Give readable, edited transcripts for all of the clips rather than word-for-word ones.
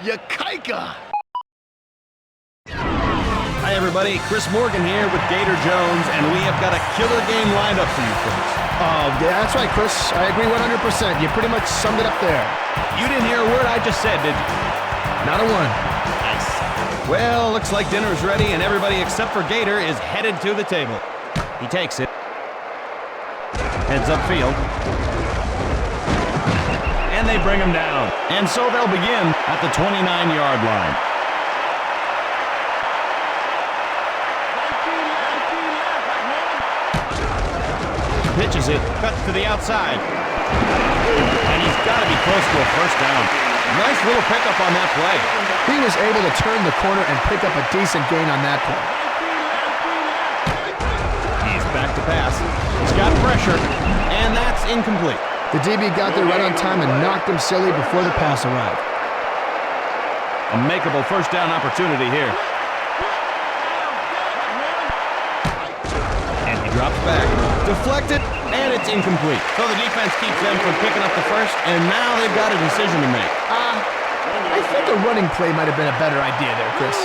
Yikaika! Hi everybody, Chris Morgan here with Gator Jones, and we have got a killer game lined up for you folks. Oh, yeah, that's right, Chris. I agree 100%. You pretty much summed it up there. You didn't hear a word I just said, did you? Not a one. Nice. Well, looks like dinner's ready, and everybody except for Gator is headed to the table. He takes it. Heads upfield. And they bring him down. And so they'll begin at the 29-yard line. Pitches it, cuts to the outside. And he's got to be close to a first down. Nice little pickup on that play. He was able to turn the corner and pick up a decent gain on that play. He's back to pass. He's got pressure, and that's incomplete. The DB got there right on time and knocked him silly before the pass arrived. A makeable first down opportunity here. And he drops back. Deflected, and it's incomplete. So the defense keeps them from picking up the first, and now they've got a decision to make. I think a running play might have been a better idea there, Chris.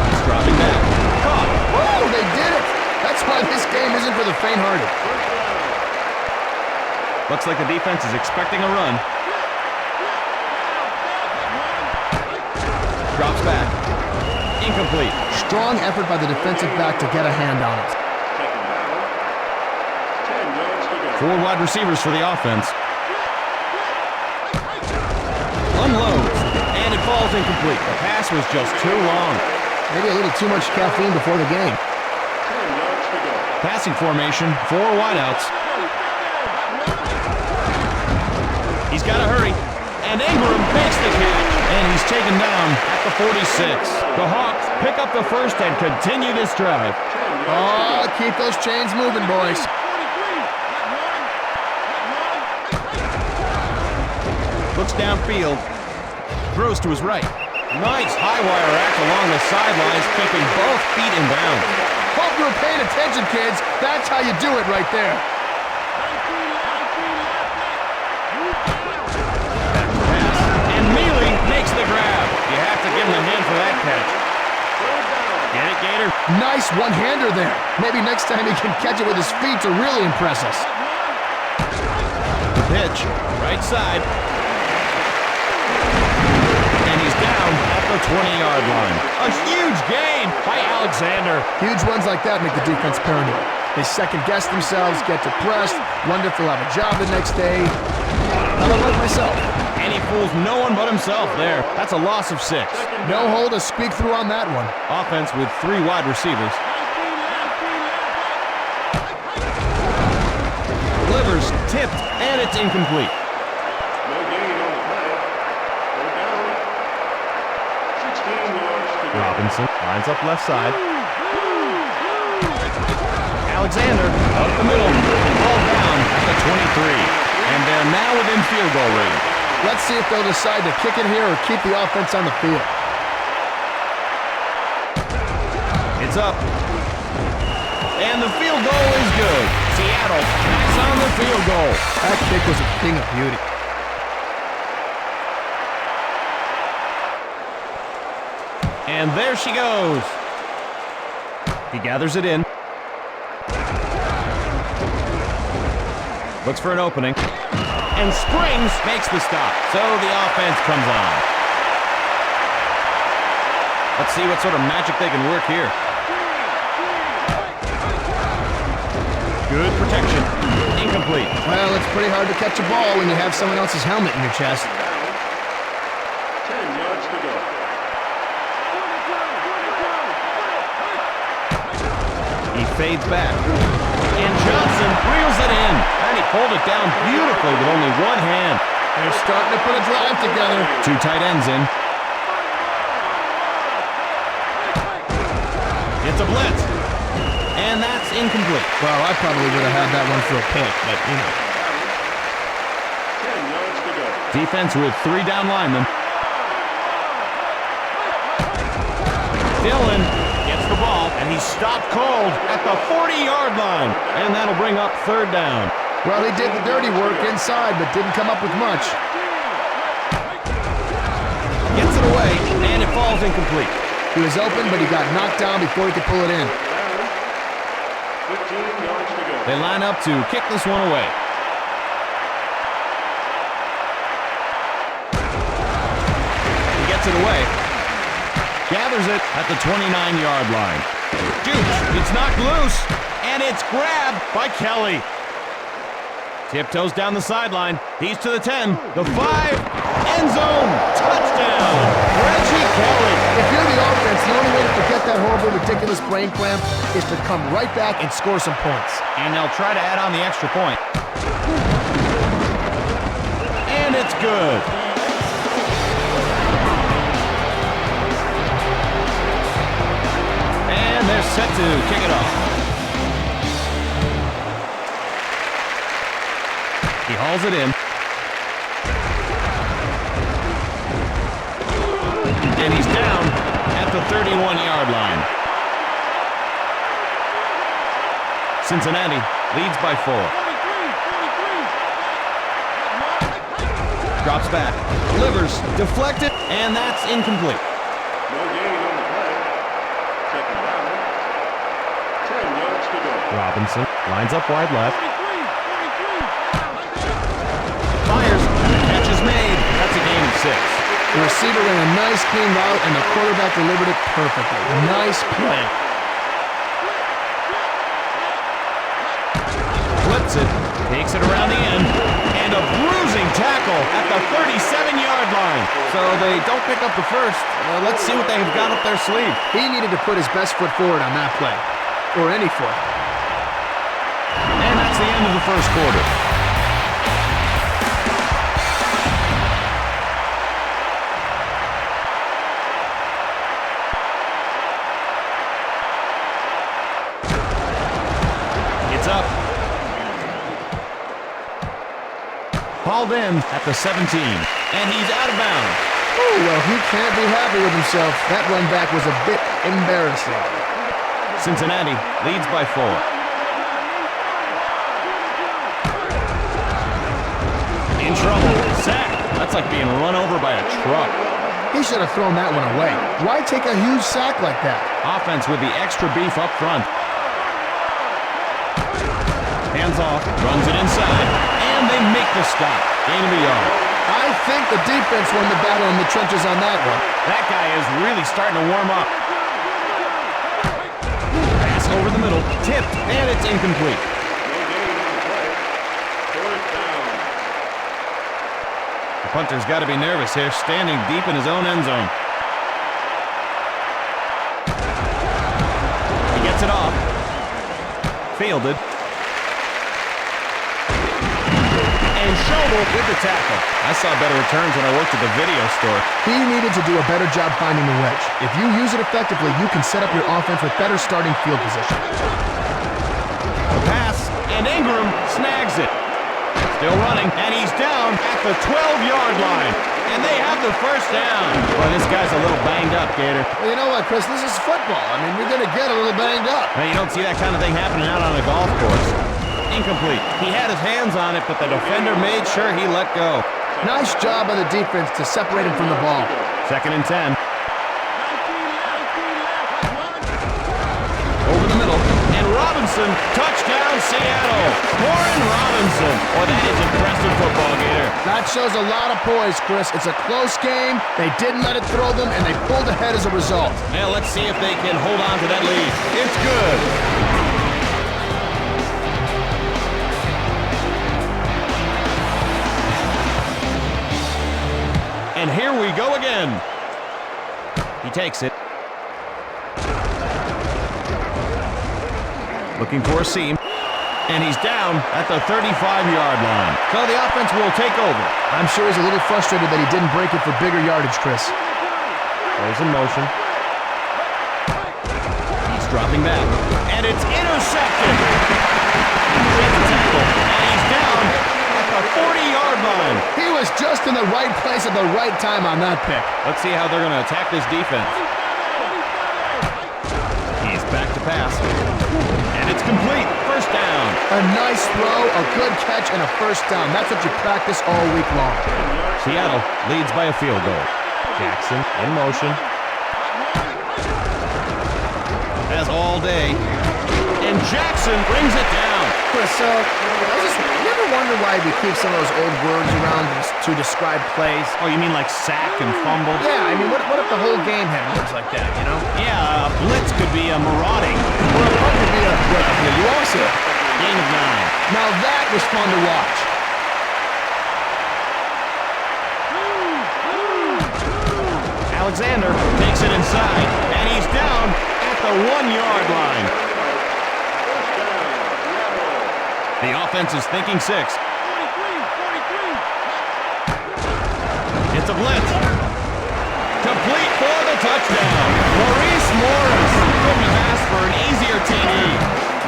He's dropping back. Caught. Whoa, they did it! That's why this game isn't for the faint-hearted. Looks like the defense is expecting a run. Drops back. Incomplete. Strong effort by the defensive back to get a hand on it. 4 wide receivers for the offense. Unloads, and it falls incomplete. The pass was just too long. Maybe a little too much caffeine before the game. Passing formation, 4 wideouts. He's got to hurry, and Ingram makes the catch, and he's taken down at the 46. The Hawks pick up the first and continue this drive. Oh, keep those chains moving, boys. Looks downfield, throws to his right. Nice high wire act along the sidelines, keeping both feet in bounds. Hope you were paying attention, kids. That's how you do it right there. Back to pass, and Mealy makes the grab. You have to give him a hand for that catch. Get it, Gator? Nice one-hander there. Maybe next time he can catch it with his feet to really impress us. The pitch, right side. And he's down at the 20-yard line. A huge gain by Alexander. Huge runs like that make the defense paranoid. They second-guess themselves, get depressed, wonder if they'll have a job the next day. I don't like myself. And he fools no one but himself there. That's a loss of 6. No hole to speak through on that one. Offense with 3 wide receivers. Delivers, tipped, and it's incomplete. Robinson lines up left side. Alexander up the middle. Ball down at the 23. And they're now within field goal range. Let's see if they'll decide to kick it here or keep the offense on the field. It's up. And the field goal is good. Seattle backs on the field goal. That kick was a thing of beauty. And there she goes. He gathers it in. Looks for an opening. And Springs makes the stop. So the offense comes on. Let's see what sort of magic they can work here. Good protection. Incomplete. Well, it's pretty hard to catch a ball when you have someone else's helmet in your chest. 10 yards to go. He fades back. And Johnson reels it in. And he pulled it down beautifully with only one hand. They're starting to put a drive together. 2 tight ends in. It's a blitz. And that's incomplete. Well, I probably would have had that one for a pick, but, you know. 10 yards to go. Defense with 3 down linemen. Dillon gets the ball, and he's stopped cold at the 40-yard line. And that'll bring up 3rd down. Well, he did the dirty work inside, but didn't come up with much. Gets it away, and it falls incomplete. He was open, but he got knocked down before he could pull it in. 15 yards to go. They line up to kick this one away. He gets it away. Gathers it at the 29-yard line. Shoots. It's knocked loose, and it's grabbed by Kelly. Tiptoes down the sideline. He's to the 10, the 5, end zone, touchdown, Reggie Kelly. If you're the offense, the only way to forget that horrible, ridiculous brain cramp is to come right back and score some points. And they'll try to add on the extra point. And it's good. And they're set to kick it off. He hauls it in. And he's down at the 31-yard line. Cincinnati leads by 4. Drops back, delivers, deflected, and that's incomplete. No gain on the play. Second down. 10 yards to go. Robinson lines up wide left. Fires, and the catch is made. That's a gain of 6. The receiver ran a nice clean route, and the quarterback delivered it perfectly. Nice play. Flips it, takes it around the end, and a bruising tackle at the 37-yard line. So they don't pick up the first. Let's see what they've got up their sleeve. He needed to put his best foot forward on that play. Or any foot. And that's the end of the first quarter. It's up. Hauled in at the 17, and he's out of bounds. Oh, well, he can't be happy with himself. That run back was a bit embarrassing. Cincinnati leads by 4. In trouble. Sack. That's like being run over by a truck. He should have thrown that one away. Why take a huge sack like that? Offense with the extra beef up front. Hands off, runs it inside, and they make the stop. Gain of a yard. I think the defense won the battle in the trenches on that one. That guy is really starting to warm up. Pass over the middle, tipped, and it's incomplete. No gain on the play. Fourth down. The punter's got to be nervous here, standing deep in his own end zone. He gets it off. Fielded. And Schobel with the tackle. I saw better returns when I worked at the video store. He needed to do a better job finding the wedge. If you use it effectively, you can set up your offense with better starting field position. The pass, and Ingram snags it. Still running, and he's down at the 12-yard line. And they have the first down. Boy, this guy's a little banged up, Gator. Well, you know what, Chris? This is football. I mean, you're going to get a little banged up. Now, you don't see that kind of thing happening out on a golf course. Incomplete. He had his hands on it, but the defender made sure he let go. Nice job by the defense to separate him from the ball. 2nd and 10. Over the middle, and Robinson, touchdown Seattle. Warren Robinson. Boy, that is impressive football, Gator. That shows a lot of poise, Chris. It's a close game. They didn't let it throw them, and they pulled ahead as a result. Now, let's see if they can hold on to that lead. It's good. And here we go again. He takes it. Looking for a seam. And he's down at the 35-yard line. So the offense will take over. I'm sure he's a little frustrated that he didn't break it for bigger yardage, Chris. Goes in motion. He's dropping back. And it's intercepted. Gets a tackle. And he's down at the 40-yard line. He was just in the right place at the right time on that pick. Let's see how they're going to attack this defense. He's back to pass. And it's complete. First down. A nice throw, a good catch, and a first down. That's what you practice all week long. Seattle leads by a field goal. Jackson in motion. Has all day. And Jackson brings it down. Chris, you ever wonder why we keep some of those old words around to describe plays? Oh, you mean like sack and fumble? Yeah, I mean, what if the whole game had words like that, you know? Yeah, a blitz could be a marauding. Or a punt could be a you also. Gain of 9. Now that was fun to watch. Alexander takes it inside, and he's down at the 1-yard line. The offense is thinking 6. It's a blitz. Complete for the touchdown. Maurice Morris couldn't ask for an easier TD.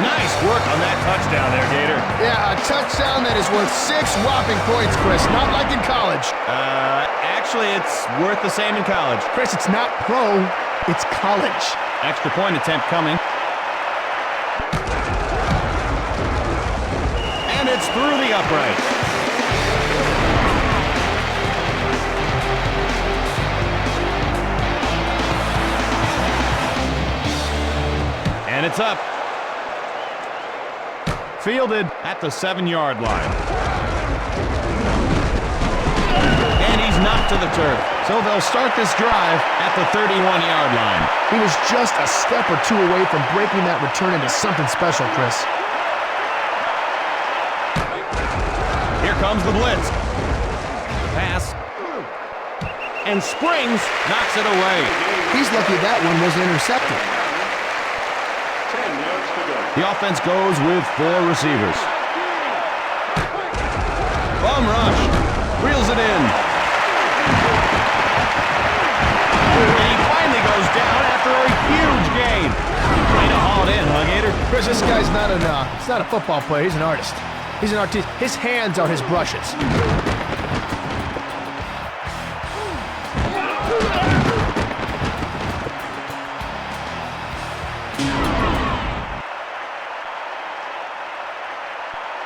Nice work on that touchdown there, Gator. Yeah, a touchdown that is worth 6 whopping points, Chris. Not like in college. Actually, it's worth the same in college. Chris, it's not pro, it's college. Extra point attempt coming. And it's through the uprights. And it's up. Fielded at the 7-yard line. And he's knocked to the turf. So they'll start this drive at the 31-yard line. He was just a step or two away from breaking that return into something special, Chris. Here comes the blitz. Pass. And Springs knocks it away. He's lucky that one wasn't intercepted. 10 yards to go. The offense goes with 4 receivers. Bum rush. Reels it in. And he finally goes down after a huge gain. Way to haul it in, huh, Gator? Chris, this guy's not it's not a football player. He's an artist. He's an artist. His hands are his brushes.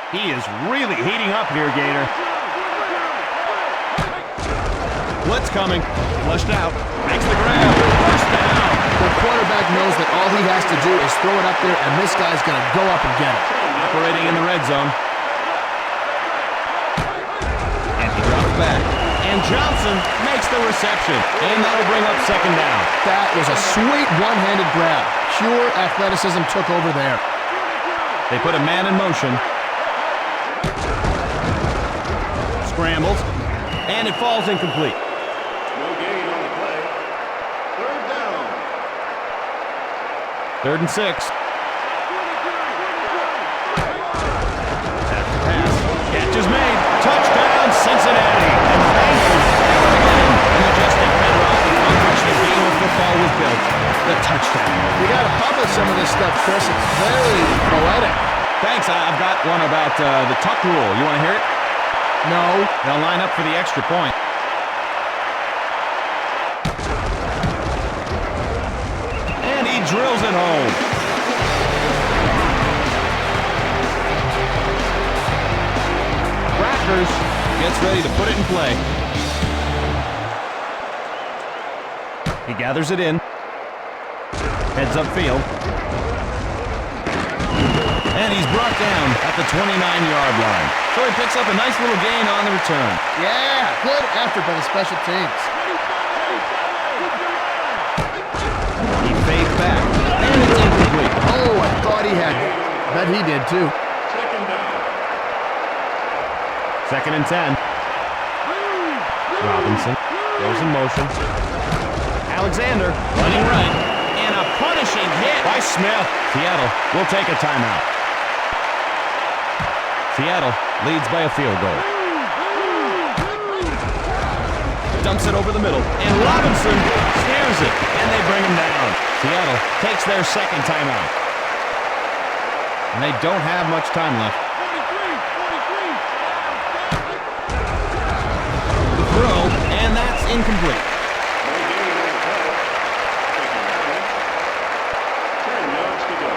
He is really heating up here, Gator. Blitz coming. Flushed out. Makes the grab. First down. The quarterback knows that all he has to do is throw it up there, and this guy's going to go up and get it. Operating in the red zone. And he drops back. And Johnson makes the reception. And that'll bring up second down. That was a sweet one-handed grab. Pure athleticism took over there. They put a man in motion. Scrambles. And it falls incomplete. No gain on the play. Third down. 3rd and 6. After pass. Catch is made. Touchdown, Cincinnati. And thank you again. The majestic bedrock on which the game of football was built. The touchdown. You got to publish some of this stuff, Chris. It's very poetic. Thanks. I've got one about the tuck rule. You want to hear it? No. They'll line up for the extra point. And he drills it home. Rackers gets ready to put it in play. He gathers it in. Heads upfield. And he's brought down at the 29-yard line. So he picks up a nice little gain on the return. Yeah, good effort by the special teams. He fades back, and it's incomplete. Oh, I thought he had it. Bet he did, too. Second down. 2nd and 10. Robinson goes in motion. Alexander running right. And a punishing hit by Smith. Seattle will take a timeout. Seattle leads by a field goal. Dumps it over the middle. And Robinson snares it. And they bring him down. Seattle takes their 2nd timeout. And they don't have much time left. The throw, and that's incomplete. No gain on the play. Second down. 10 yards to go.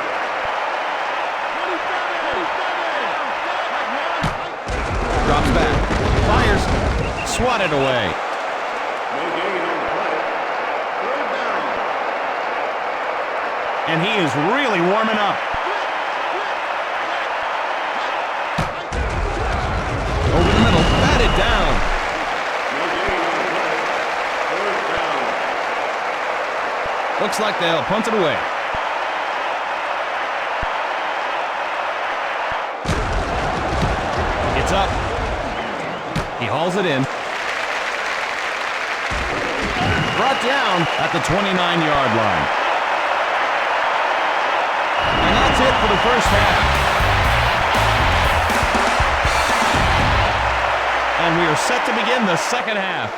swatted away. No gain on the play. Third down. And he is really warming up. Over the middle, batted down. No gain on the play. Third down. Looks like they'll punt it away. It's up. He hauls it in. Brought down at the 29-yard line. And that's it for the first half. And we are set to begin the second half.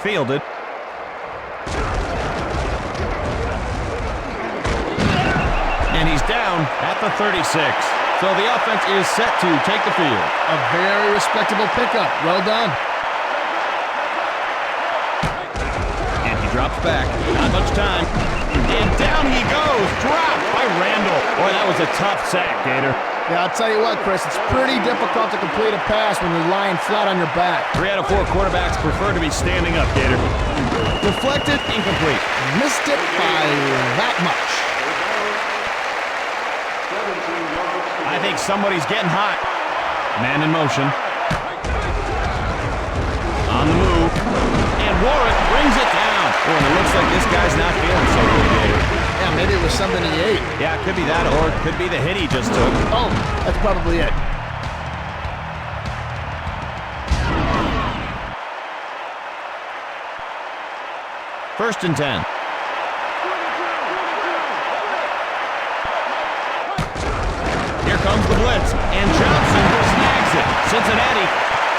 Fielded. And he's down at the 36. So the offense is set to take the field. A very respectable pickup. Well done. And he drops back. Not much time. And down he goes. Dropped by Randall. Boy, that was a tough sack, Gator. Yeah, I'll tell you what, Chris, it's pretty difficult to complete a pass when you're lying flat on your back. 3 out of 4 quarterbacks prefer to be standing up, Gator. Deflected, incomplete. Missed it by that much. 17 yards to I think somebody's getting hot. Man in motion. On the move. And Warwick brings it down. Oh, and it looks like this guy's not feeling so good, Gator. Yeah, maybe it was something he ate. Yeah, it could be that, or it could be the hit he just took. Oh, that's probably it. First and 10. Here comes the blitz, and Johnson snags it. Cincinnati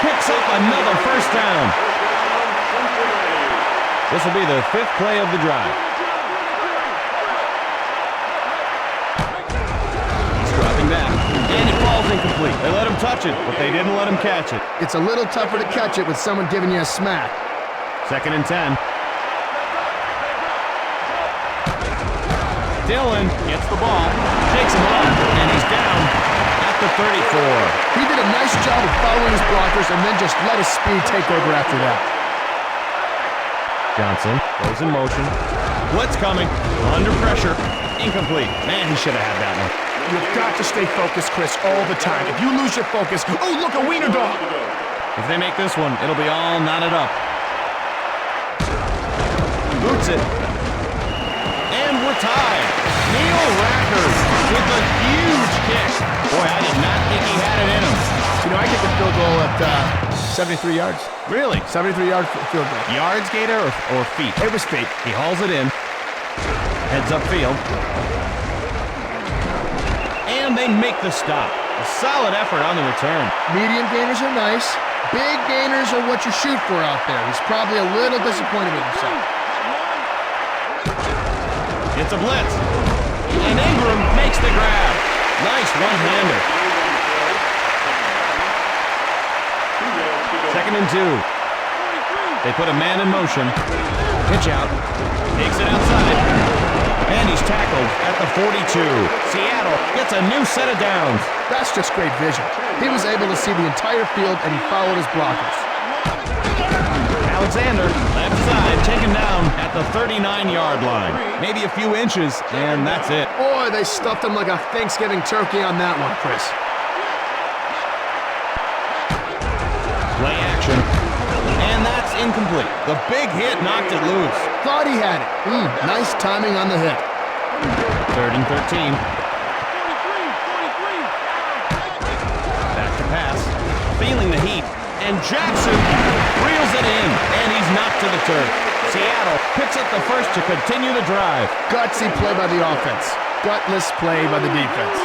picks up another first down. This will be the 5th play of the drive. He's dropping back, and he falls incomplete. They let him touch it, but they didn't let him catch it. It's a little tougher to catch it with someone giving you a smack. Second and 10. Dillon gets the ball, takes him off, and he's down at the 34. He did a nice job of following his blockers and then just let his speed take over after that. Johnson goes in motion. Blitz coming. Under pressure. Incomplete. Man, he should have had that one. You've got to stay focused, Chris, all the time. If you lose your focus, oh, look, a wiener dog. If they make this one, it'll be all knotted up. Boots it. And we're tied. Neil Rackers with a huge kick. Boy, I did not think he had it in him. You know, I kicked a field goal at 73 yards. Really? 73-yard field goal. Yards, Gator, or feet? It was feet. He hauls it in. Heads upfield. And they make the stop. A solid effort on the return. Medium gainers are nice. Big gainers are what you shoot for out there. He's probably a little disappointed with himself. It's a blitz. And Ingram makes the grab. Nice one-hander. Second and 2. They put a man in motion. Pitch out. Takes it outside. And he's tackled at the 42. Seattle gets a new set of downs. That's just great vision. He was able to see the entire field, and he followed his blockers. Alexander, left side, taken down at the 39-yard line. Maybe a few inches, and that's it. Boy, they stuffed him like a Thanksgiving turkey on that one, Chris. Play action. And that's incomplete. The big hit knocked it loose. Thought he had it. Nice timing on the hit. Third and 13. Back to pass. Feeling the heat. And Jackson reels it in. And he's knocked to the turf. Seattle picks up the first to continue the drive. Gutsy play by the offense. Gutless play by the defense.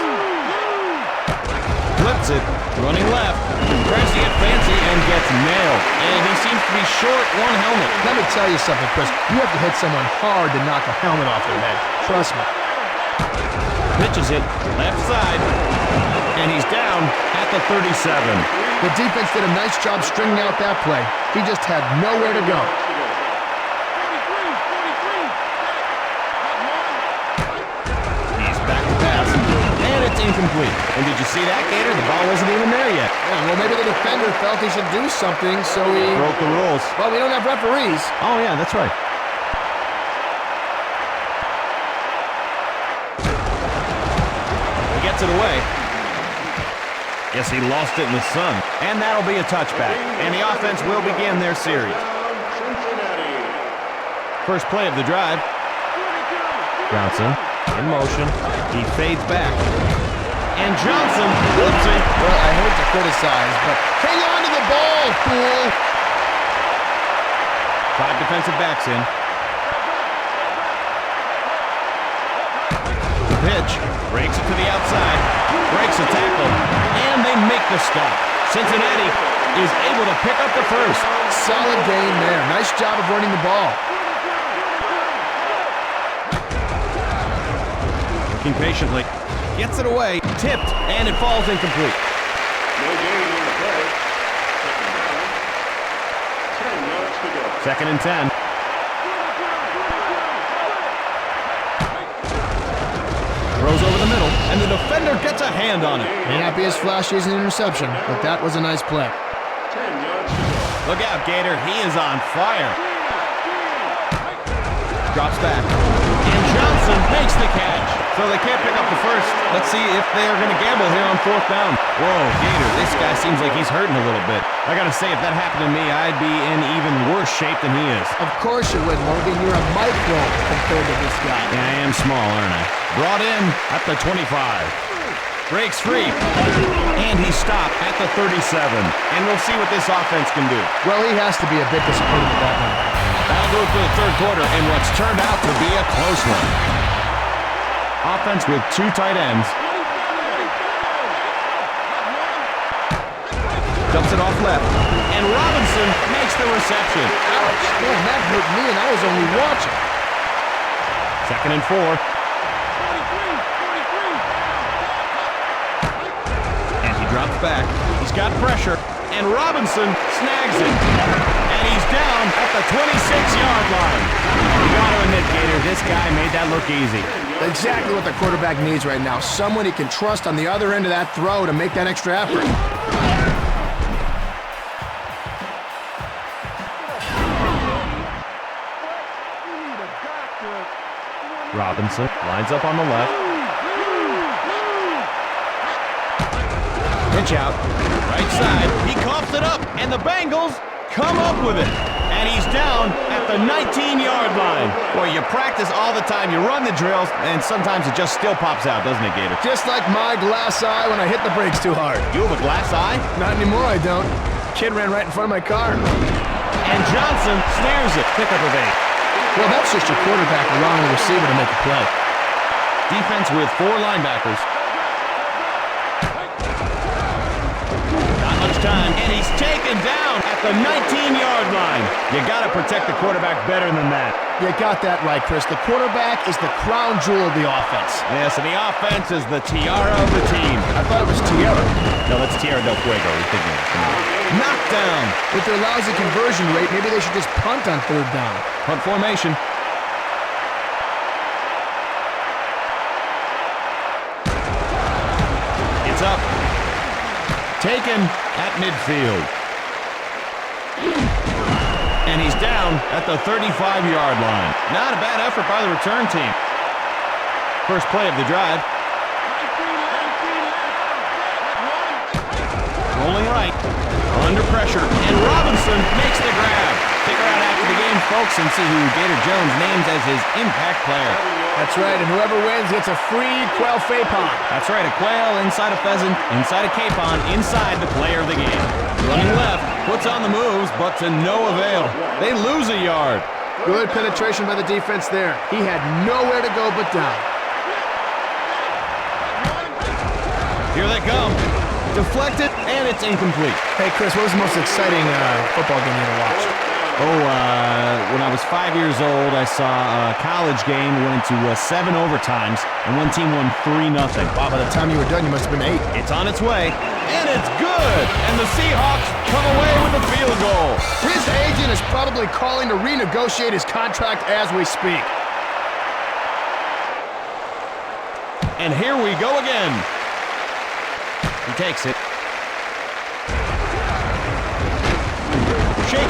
Flips it. Running left. Tries to get fancy and gets nailed. And he seems to be short one helmet. Let me tell you something, Chris. You have to hit someone hard to knock a helmet off their head. Trust me. Pitches it left side. And he's down at the 37. The defense did a nice job stringing out that play. He just had nowhere to go. He's back to pass. And it's incomplete. And did you see that, Gator? The ball wasn't even there yet. Yeah, defender felt he should do something, so he Broke the rules. Well, we don't have referees. Oh, yeah, that's right. He gets it away. Guess he lost it in the sun. And that'll be a touchback. And the offense will begin their series. Cincinnati. First play of the drive. Johnson in motion. He fades back. And Johnson flips it. Well, I hate to criticize, but hang on to the ball, fool. 5 defensive backs in. The pitch. Breaks it to the outside. Breaks a tackle. And they make the stop. Cincinnati is able to pick up the first. Solid game there. Nice job of running the ball. Looking patiently. Gets it away. Tipped. And it falls incomplete. No gain on the play. Second down. 10 yards to go. Second and 10. Throws over the middle, and the defender gets a hand on it. May not be as flashy as an interception, but that was a nice play. 10 yards to go. Look out, Gator. He is on fire. Drops back. And Johnson makes the catch. So they can't pick up the first. Let's see if they are going to gamble here on 4th down. Whoa, Gator, this guy seems like he's hurting a little bit. I got to say, if that happened to me, I'd be in even worse shape than he is. Of course you would, Logan. You're a micro compared to this guy. Yeah, I am small, aren't I? Brought in at the 25. Breaks free. And he stopped at the 37. And we'll see what this offense can do. Well, he has to be a bit disappointed with that one. That'll do it for the third quarter in what's turned out to be a close one. Offense with 2 tight ends. Dumps it off left. And Robinson makes the reception. Ouch. Man, that hurt me, and I was only watching. Second and 4. And he drops back. He's got pressure. And Robinson snags it. And he's down at the 26-yard line. You got to admit, Gator, this guy made that look easy. Exactly what the quarterback needs right now. Someone he can trust on the other end of that throw to make that extra effort. Robinson lines up on the left. Pitch out. Right side. He coughs it up. And the Bengals come up with it. And he's down at the 19-yard line. Boy, you practice all the time. You run the drills. And sometimes it just still pops out, doesn't it, Gator? Just like my glass eye when I hit the brakes too hard. You have a glass eye? Not anymore, I don't. Kid ran right in front of my car. And Johnson snares it. Pickup of 8. Well, that's just your quarterback allowing the receiver to make a play. Defense with 4 linebackers. Not much time, and he's taken down at the 19-yard line. You got to protect the quarterback better than that. You got that right, Chris. The quarterback is the crown jewel of the offense. Yes, and the offense is the tiara of the team. I thought it was Tierra. No, that's Tierra del Fuego. You're thinking of it. Knockdown. With their lousy conversion rate, maybe they should just punt on 3rd down. Punt formation. It's up. Taken at midfield. And he's down at the 35-yard line. Not a bad effort by the return team. First play of the drive. Rolling right. Under pressure. And Robinson makes the grab. Stick around after the game, folks, and see who Gator Jones names as his impact player. That's right, and whoever wins gets a free quail Fapon. That's right, a quail inside a pheasant, inside a capon, inside the player of the game. Running left, puts on the moves, but to no avail. They lose a yard. Good penetration by the defense there. He had nowhere to go but down. Here they come. Deflected, and it's incomplete. Hey, Chris, what was the most exciting football game you ever watched? When I was 5 years old, I saw a college game, went into 7 overtimes, and one team won 3-0. Wow, by the time you were done, you must have been 8. It's on its way, and it's good! And the Seahawks come away with the field goal. His agent is probably calling to renegotiate his contract as we speak. And here we go again. He takes it.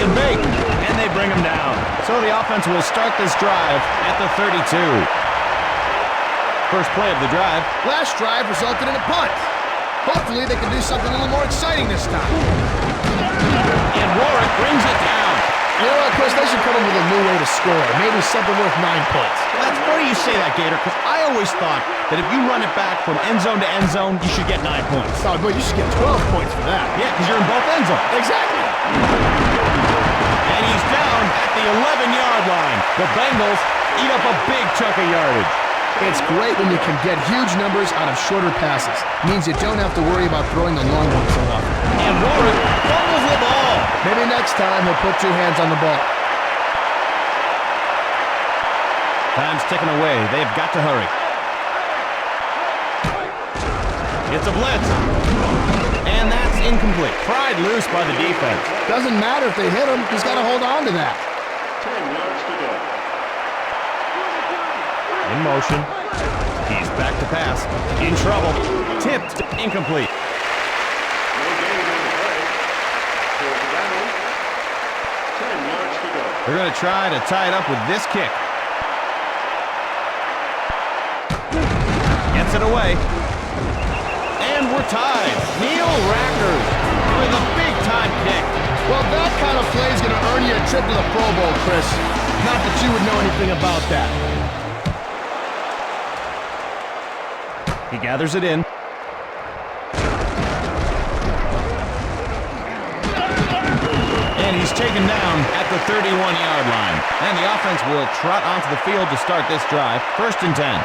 and bake, and they bring him down. So the offense will start this drive at the 32. First play of the drive. Last drive resulted in a punt. Hopefully they can do something a little more exciting this time. And Warwick brings it down. You know what, Chris? They should come up with a new way to score. Maybe something worth 9 points. That's funny you say that, Gator, because I always thought that if you run it back from end zone to end zone, you should get 9 points. Oh, boy, you should get 12 points for that. Yeah, because you're in both end zones. Exactly. And he's down at the 11-yard line. The Bengals eat up a big chunk of yardage. It's great when you can get huge numbers out of shorter passes. Means you don't have to worry about throwing the long ones so often. And Warwick fumbles the ball. Maybe next time he'll put 2 hands on the ball. Time's ticking away. They've got to hurry. It's a blitz. And that's incomplete. Pried loose by the defense. Doesn't matter if they hit him. He's got to hold on to that. 10 yards to go. In motion. He's back to pass. In trouble. Tipped. Incomplete. No gain on the play. Fourth down. 10 yards to go. They're going to try to tie it up with this kick. Gets it away. And we're tied. Neil Rackers with a big-time kick. Well, that kind of play is going to earn you a trip to the Pro Bowl, Chris. Not that you would know anything about that. He gathers it in. And he's taken down at the 31-yard line. And the offense will trot onto the field to start this drive. First and 10.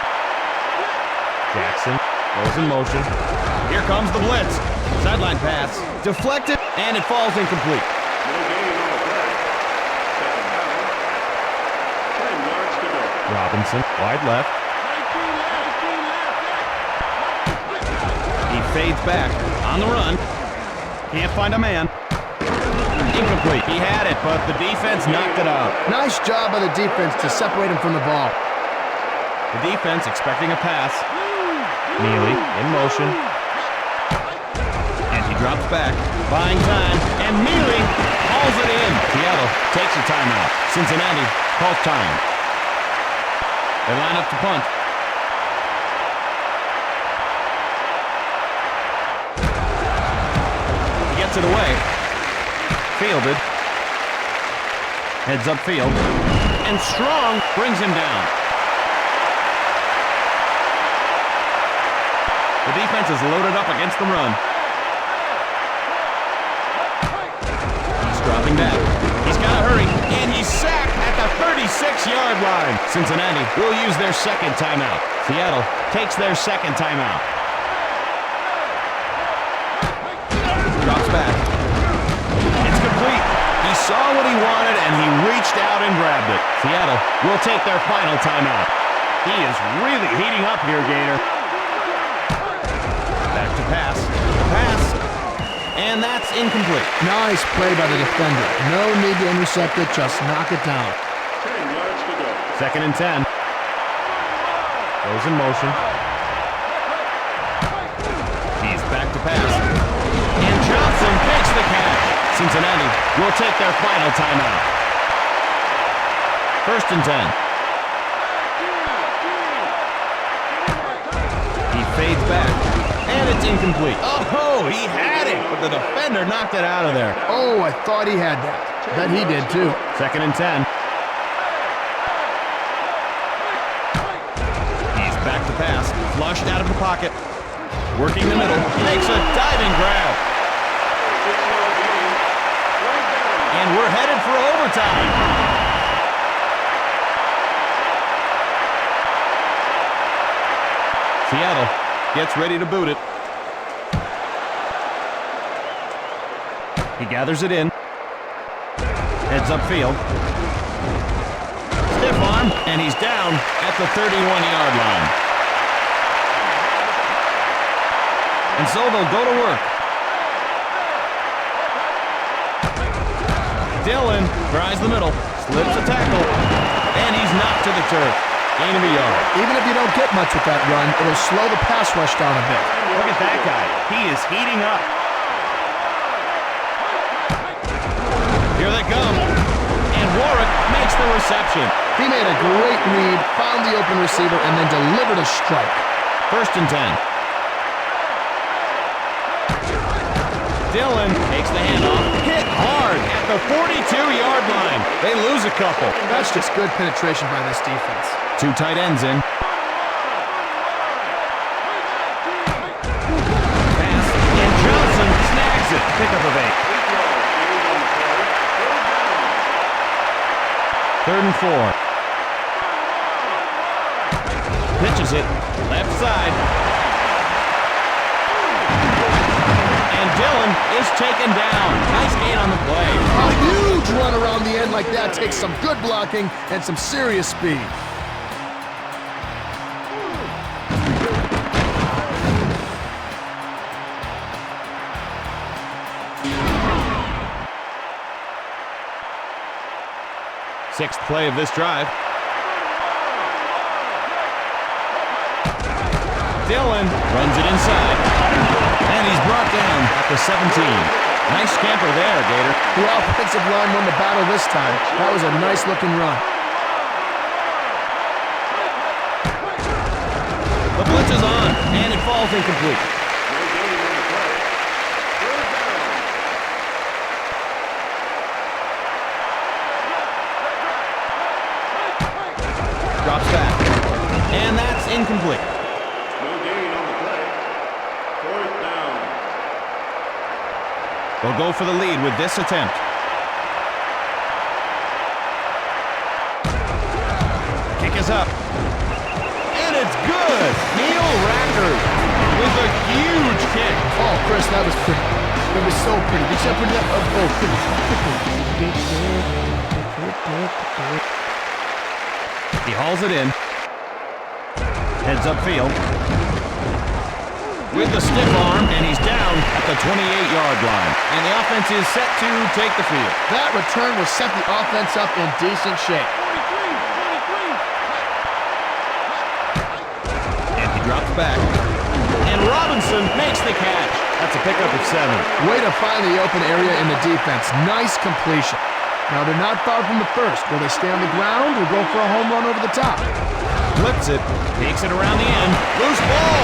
Jackson goes in motion. Here comes the blitz. Sideline pass. Deflected, and it falls incomplete. No gain on the play. Second down. 10 yards to go. Robinson, wide left. He fades back on the run. Can't find a man. Incomplete. He had it, but the defense knocked it out. Nice job by the defense to separate him from the ball. The defense expecting a pass. Neely in motion. And he drops back, buying time, and Neely hauls it in. Seattle takes a timeout. Cincinnati calls time. They line up to punt. He gets it away. Fielded. Heads upfield. And Strong brings him down. The defense is loaded up against the run. He's dropping back. He's got to hurry. And he's sacked at the 36-yard line. Cincinnati will use their second timeout. Seattle takes their second timeout. Drops back. It's complete. He saw what he wanted, and he reached out and grabbed it. Seattle will take their final timeout. He is really heating up here, Gator. Back to pass. Pass. And that's incomplete. Nice play by the defender. No need to intercept it, just knock it down. 10 yards to go. Second and 10. Goes in motion. He's back to pass. And Johnson takes the catch. Cincinnati will take their final timeout. First and 10. He fades back. And it's incomplete. Oh, he had it, but the defender knocked it out of there. Oh, I thought he had that. Bet he did, too. Second and 10. He's back to pass. Flushed out of the pocket. Working the middle. Makes a diving grab. 6-yard gain. Third down. And we're headed for overtime. Seattle gets ready to boot it. He gathers it in. Heads upfield. Stiff arm, and he's down at the 31-yard line. And so they'll go to work. Dillon tries the middle, slips a tackle, and he's knocked to the turf. Gain of a yard. Even if you don't get much with that run, it'll slow the pass rush down a bit. Look at that guy. He is heating up. Here they come. the reception. He made a great read, found the open receiver, and then delivered a strike. 1st and 10. Dillon takes the handoff. Hit hard at the 42-yard line. They lose a couple. That's just good penetration by this defense. 2 tight ends in. Pass, and Johnson snags it. Pickup of 8. 3rd and 4. Pitches it. Left side. And Dillon is taken down. Nice gain on the play. A huge run around the end like that takes some good blocking and some serious speed. Sixth play of this drive. Dillon runs it inside. And he's brought down at the 17. Nice scamper there, Gator. The offensive line won the battle this time. That was a nice-looking run. The blitz is on, and it falls incomplete. Drops back. And that's incomplete. No gain on the play. 4th down. They'll go for the lead with this attempt. Kick is up. And it's good. Neil Rackers with a huge kick. Oh, Chris, that was pretty. It was so pretty. Did you see how pretty that? Oh, pretty. He hauls it in. Heads upfield. With the stiff arm, and he's down at the 28-yard line. And the offense is set to take the field. That return will set the offense up in decent shape. And he drops back. And Robinson makes the catch. That's a pickup of 7. Way to find the open area in the defense. Nice completion. Now they're not far from the first. Will they stay on the ground or go for a home run over the top? Flips it, takes it around the end, loose ball,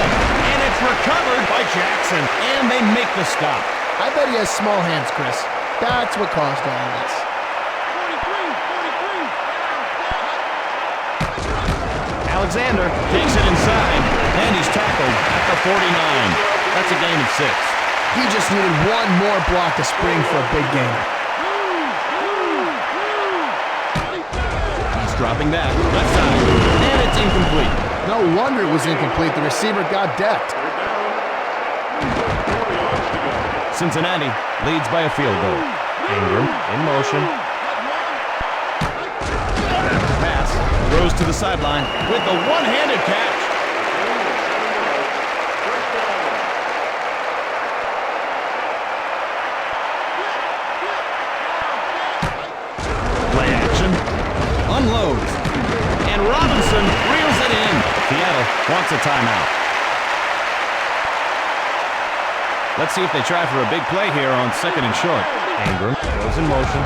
and it's recovered by Jackson, and they make the stop. I bet he has small hands, Chris. That's what caused all of this. 43. Alexander takes it inside, and he's tackled at the 49. That's a gain of 6. He just needed one more block to spring for a big gainer. He's dropping back, left side, and it's incomplete. No wonder it was incomplete. The receiver got decked. Cincinnati leads by a field goal. Ingram in motion. Pass throws to the sideline with the one-handed catch. Play action. Unloads. And Robinson reels it in. Seattle wants a timeout. Let's see if they try for a big play here on 2nd and short. Ingram goes in motion.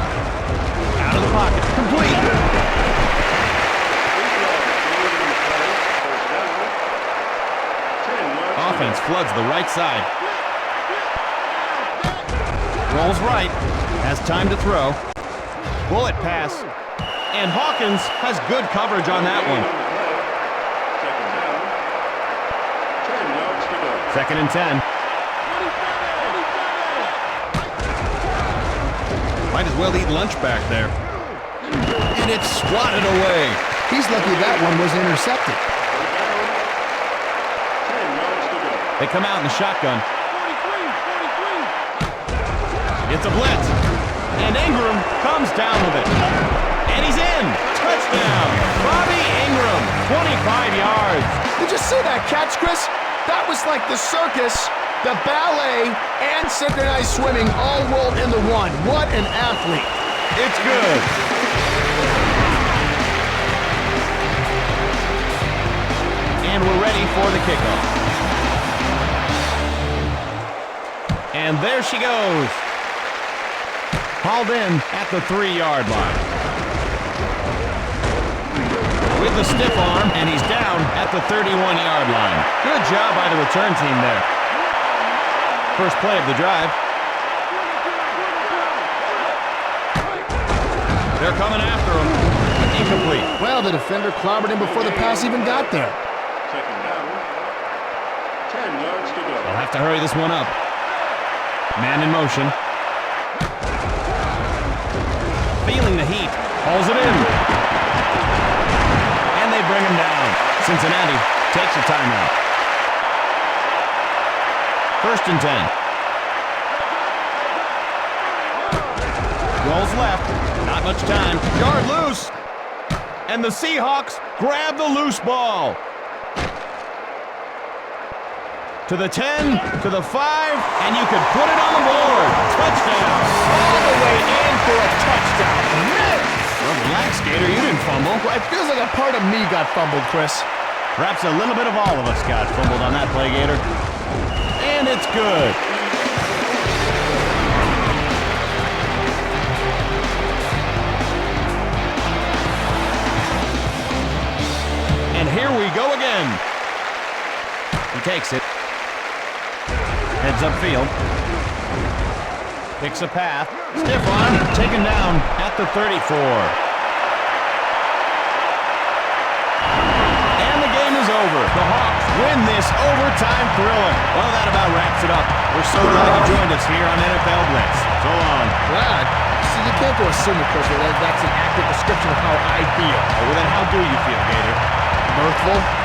Out of the pocket. Complete. Offense floods the right side. Rolls right. Has time to throw. Bullet pass. And Hawkins has good coverage on that one. 2nd and 10. Might as well eat lunch back there. And it's swatted away. He's lucky that one was intercepted. They come out in the shotgun. It's a blitz. And Ingram comes down with it. And he's in. Touchdown. Bobby Ingram, 25 yards. Did you see that catch, Chris? That was like the circus, the ballet, and synchronized swimming all rolled into one. What an athlete. It's good. And we're ready for the kickoff. And there she goes. Hauled in at the 3-yard line. with the stiff arm, and he's down at the 31-yard line. Good job by the return team there. First play of the drive. They're coming after him. Incomplete. Well, the defender clobbered him before the pass even got there. Second down. 10 yards to go. They'll have to hurry this one up. Man in motion. Feeling the heat. Hauls it in. And they bring him down. Cincinnati takes a timeout. First and 10. Rolls left. Not much time. Yard loose. And the Seahawks grab the loose ball. To the 10, to the 5, and you could put it on the board. Touchdown. All the way in for a touchdown. Man! Well, relax, Gator. You didn't fumble. Well, it feels like a part of me got fumbled, Chris. Perhaps a little bit of all of us got fumbled on that play, Gator. And it's good. And here we go again. He takes it. Heads upfield. Picks a path. Stiff arm. Taken down at the 34. And the game is over. The Hawks win this overtime thriller. Well, that about wraps it up. We're so glad you joined us here on NFL Blitz. So long. Glad. See, you can't go assuming, Chris, that's an accurate description of how I feel. Well, then how do you feel, Gator? Mirthful.